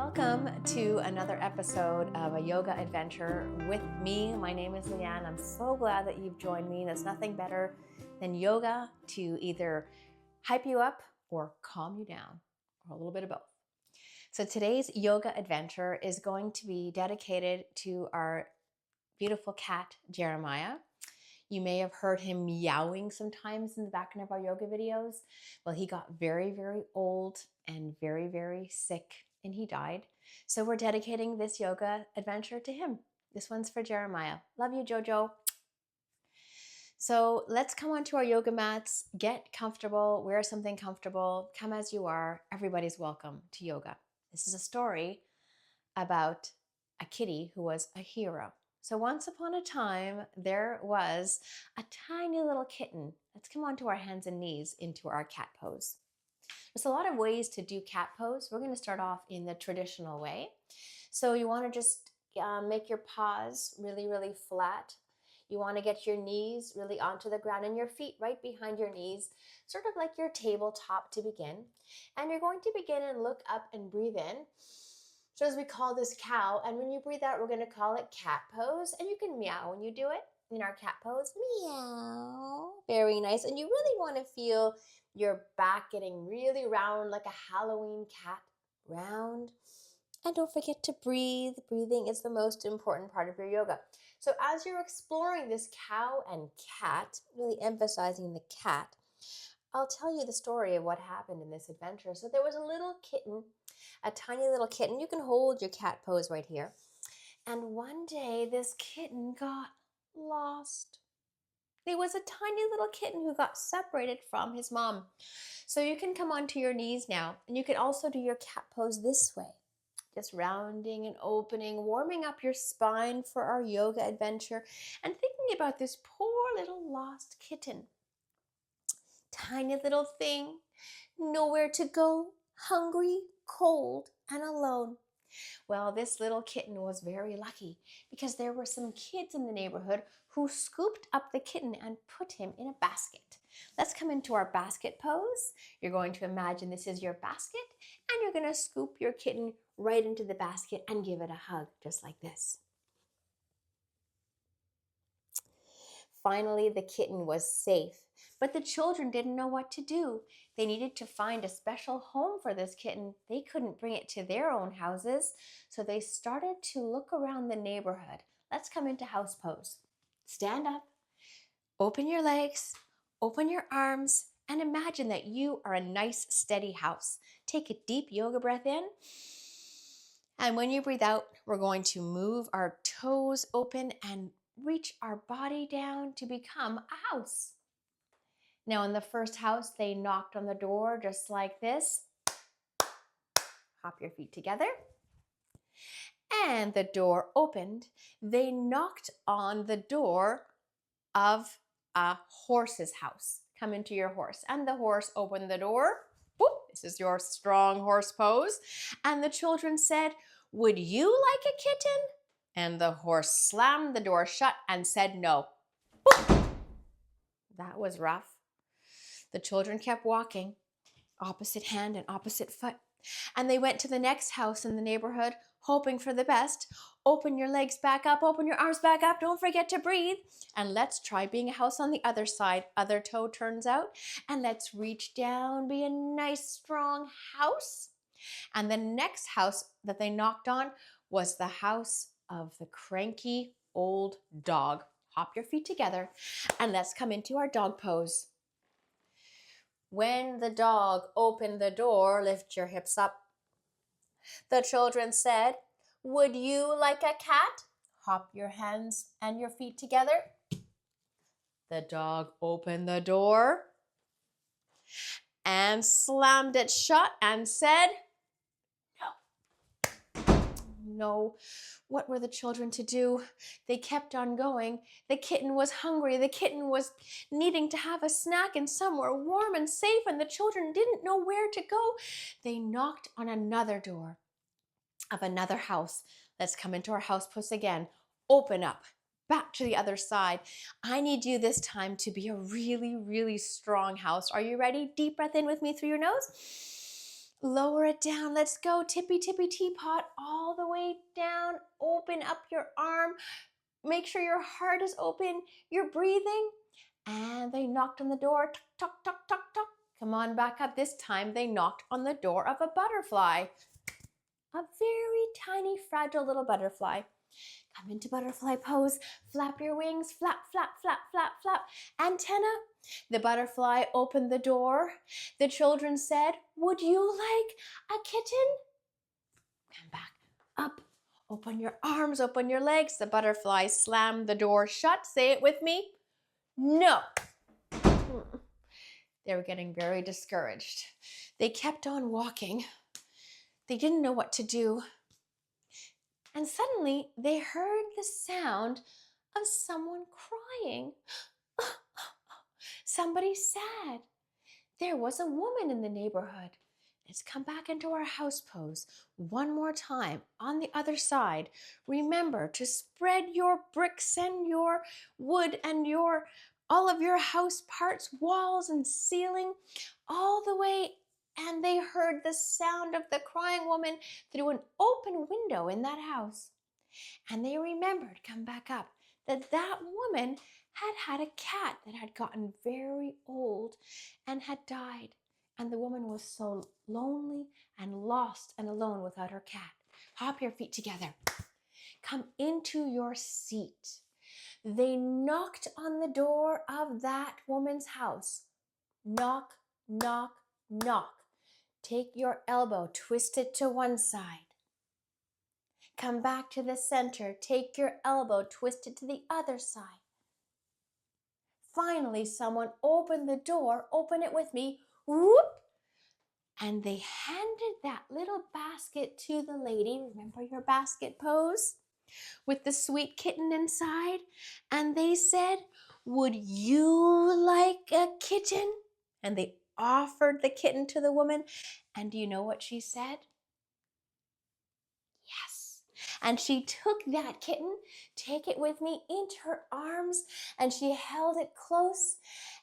Welcome to another episode of A Yoga Adventure with me. My name is Leanne. I'm so glad that you've joined me. There's nothing better than yoga to either hype you up or calm you down, or a little bit of both. So today's yoga adventure is going to be dedicated to our beautiful cat, Jeremiah. You may have heard him meowing sometimes in the background of our yoga videos. Well, he got very, very old and very, very sick, and he died. So we're dedicating this yoga adventure to him. This one's for Jeremiah. Love you, Jojo. So let's come onto our yoga mats, get comfortable, wear something comfortable, come as you are. Everybody's welcome to yoga. This is a story about a kitty who was a hero. So once upon a time, there was a tiny little kitten. Let's come onto our hands and knees into our cat pose. There's a lot of ways to do cat pose. We're going to start off in the traditional way. So you want to just make your paws really, really flat. You want to get your knees really onto the ground and your feet right behind your knees, sort of like your tabletop to begin. And you're going to begin and look up and breathe in. So as we call this cow, and when you breathe out, we're going to call it cat pose. And you can meow when you do it in our cat pose. Meow. Very nice. And you really want to feel your back getting really round like a Halloween cat. Round. And don't forget to breathe. Breathing is the most important part of your yoga. So as you're exploring this cow and cat, really emphasizing the cat, I'll tell you the story of what happened in this adventure. So there was a little kitten, a tiny little kitten. You can hold your cat pose right here. And one day this kitten got lost. It was a tiny little kitten who got separated from his mom. So you can come onto your knees now, and you can also do your cat pose this way. Just rounding and opening, warming up your spine for our yoga adventure, and thinking about this poor little lost kitten. Tiny little thing, nowhere to go, hungry, cold, and alone. Well, this little kitten was very lucky because there were some kids in the neighborhood who scooped up the kitten and put him in a basket. Let's come into our basket pose. You're going to imagine this is your basket, and you're going to scoop your kitten right into the basket and give it a hug, just like this. Finally, the kitten was safe, but the children didn't know what to do. They needed to find a special home for this kitten. They couldn't bring it to their own houses, so they started to look around the neighborhood. Let's come into house pose. Stand up, open your legs, open your arms, and imagine that you are a nice, steady house. Take a deep yoga breath in. And when you breathe out, we're going to move our toes open and reach our body down to become a house. Now in the first house, they knocked on the door just like this. Hop your feet together. And the door opened. They knocked on the door of a horse's house. Come into your horse. And the horse opened the door. Whoop, this is your strong horse pose. And the children said, "Would you like a kitten?" And the horse slammed the door shut and said no. Boop. That was rough. The children kept walking, opposite hand and opposite foot. And they went to the next house in the neighborhood, hoping for the best. Open your legs back up, open your arms back up. Don't forget to breathe. And let's try being a house on the other side. Other toe turns out. And let's reach down, be a nice, strong house. And the next house that they knocked on was the house of the cranky old dog. Hop your feet together and let's come into our dog pose. When the dog opened the door, lift your hips up. The children said, "Would you like a cat?" Hop your hands and your feet together. The dog opened the door and slammed it shut and said, no. What were the children to do? They kept on going. The kitten was hungry. The kitten was needing to have a snack and somewhere warm and safe, and the children didn't know where to go. They knocked on another door of another house. Let's come into our house pose again. Open up. Back to the other side. I need you this time to be a really, really strong house. Are you ready? Deep breath in with me through your nose. Lower it down. Let's go. Tippy, tippy, teapot, all the way down. Open up your arm. Make sure your heart is open. You're breathing. And they knocked on the door. Tuck, tuck, tuck, tuck, tuck. Come on back up. This time they knocked on the door of a butterfly. A very tiny, fragile little butterfly. Come into butterfly pose. Flap your wings. Flap, flap, flap, flap, flap. Antenna. The butterfly opened the door. The children said, "Would you like a kitten?" Come back up. Open your arms, open your legs. The butterfly slammed the door shut. Say it with me. No. They were getting very discouraged. They kept on walking. They didn't know what to do. And suddenly they heard the sound of someone crying. Somebody sad. There was a woman in the neighborhood. Let's come back into our house pose one more time on the other side. Remember to spread your bricks and your wood and all of your house parts, walls and ceiling all the way. And they heard the sound of the crying woman through an open window in that house. And they remembered, come back up, that woman had a cat that had gotten very old and had died. And the woman was so lonely and lost and alone without her cat. Hop your feet together. Come into your seat. They knocked on the door of that woman's house. Knock, knock, knock. Take your elbow, twist it to one side. Come back to the center. Take your elbow, twist it to the other side. Finally, someone opened the door. Open it with me. Whoop! And they handed that little basket to the lady. Remember your basket pose? With the sweet kitten inside. And they said, "Would you like a kitten?" And they offered the kitten to the woman. And do you know what she said? Yes. And she took that kitten, take it with me, into her arms, and she held it close,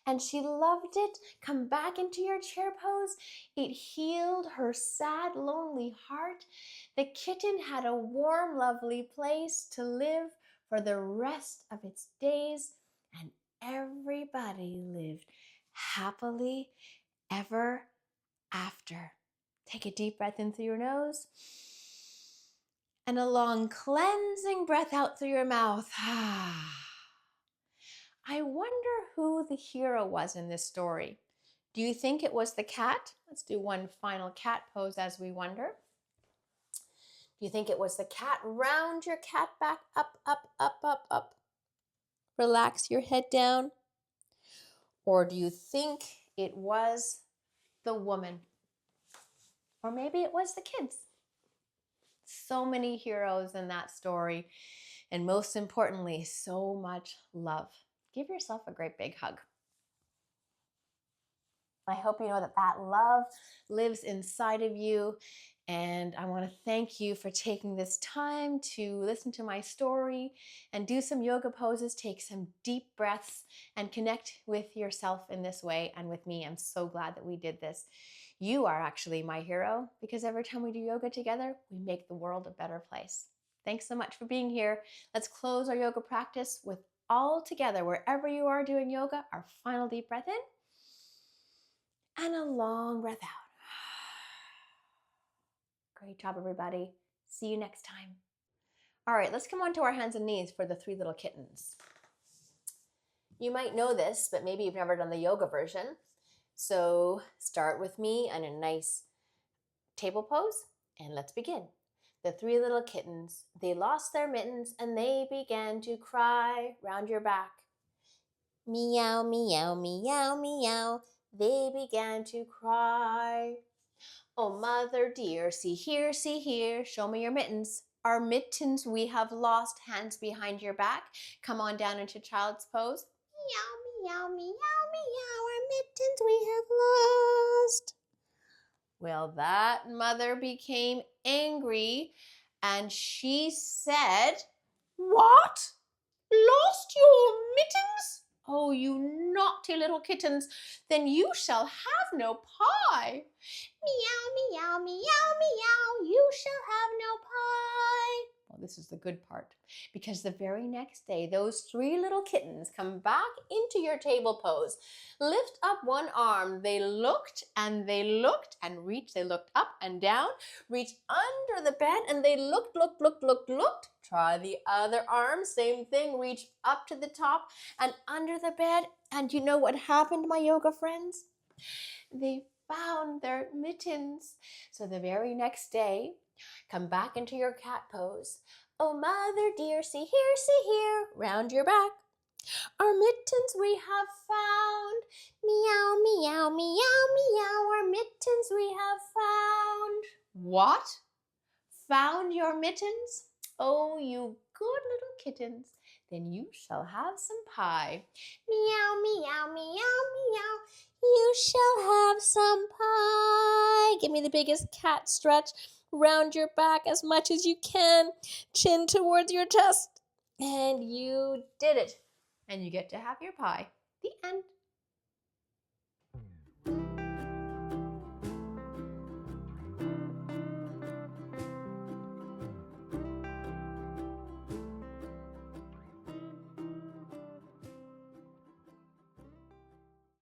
and she loved it. Come back into your chair pose. It healed her sad, lonely heart. The kitten had a warm, lovely place to live for the rest of its days, and everybody lived happily ever after. Take a deep breath in through your nose and a long cleansing breath out through your mouth. I wonder who the hero was in this story. Do you think it was the cat? Let's do one final cat pose as we wonder. Do you think it was the cat? Round your cat back, up, up, up, up, up. Relax your head down. Or do you think it was the woman? Or maybe it was the kids. So many heroes in that story. And most importantly, so much love. Give yourself a great big hug. I hope you know that that love lives inside of you. And I want to thank you for taking this time to listen to my story and do some yoga poses, take some deep breaths, and connect with yourself in this way and with me. I'm so glad that we did this. You are actually my hero because every time we do yoga together, we make the world a better place. Thanks so much for being here. Let's close our yoga practice with all together, wherever you are doing yoga, our final deep breath in and a long breath out. Great job, everybody. See you next time. All right, let's come on to our hands and knees for the 3 little kittens. You might know this, but maybe you've never done the yoga version. So start with me in a nice table pose, and let's begin. The 3 little kittens, they lost their mittens, and they began to cry round your back. Meow, meow, meow, meow. They began to cry. Oh, mother dear, see here, show me your mittens. Our mittens we have lost, hands behind your back. Come on down into child's pose. Meow, meow, meow, meow, our mittens we have lost. Well, that mother became angry and she said, "What? Lost your mittens? Oh, you naughty little kittens, then you shall have no pie." Meow, meow, meow, meow, you shall have no pie. Well, this is the good part, because the very next day, those 3 little kittens come back into your table pose, lift up one arm. They looked and reached. They looked up and down, reached under the bed, and they looked. Try the other arm, same thing, reach up to the top and under the bed. And you know what happened, my yoga friends? They found their mittens. So the very next day, come back into your cat pose. Oh, mother dear, see here, round your back. Our mittens we have found. Meow, meow, meow, meow, our mittens we have found. What? Found your mittens? Oh, you good little kittens. Then you shall have some pie. Meow, meow, meow, meow. You shall have some pie. Give me the biggest cat stretch. Round your back as much as you can. Chin towards your chest. And you did it. And you get to have your pie. The end.